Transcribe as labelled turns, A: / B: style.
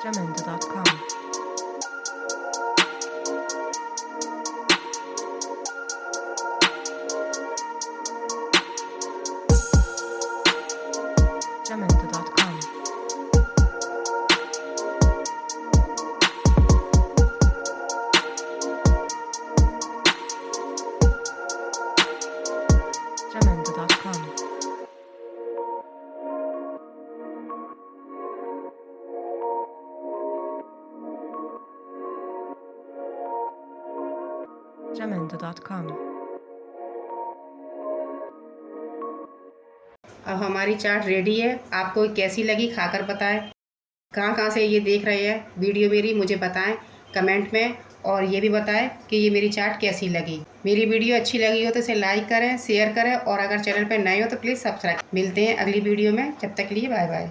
A: Jamendo.com Jamendo.com Jamendo.com Jamendo.com
B: अब हमारी चाट रेडी है। आपको कैसी लगी खाकर बताएं। कहाँ कहाँ से ये देख रहे हैं वीडियो मेरी, मुझे बताएं कमेंट में। और ये भी बताएं कि ये मेरी चाट कैसी लगी। मेरी वीडियो अच्छी लगी हो तो इसे लाइक करें, शेयर करें, और अगर चैनल पर नए हो तो प्लीज़ सब्सक्राइब। मिलते हैं अगली वीडियो में, जब तक के लिए बाय बाय।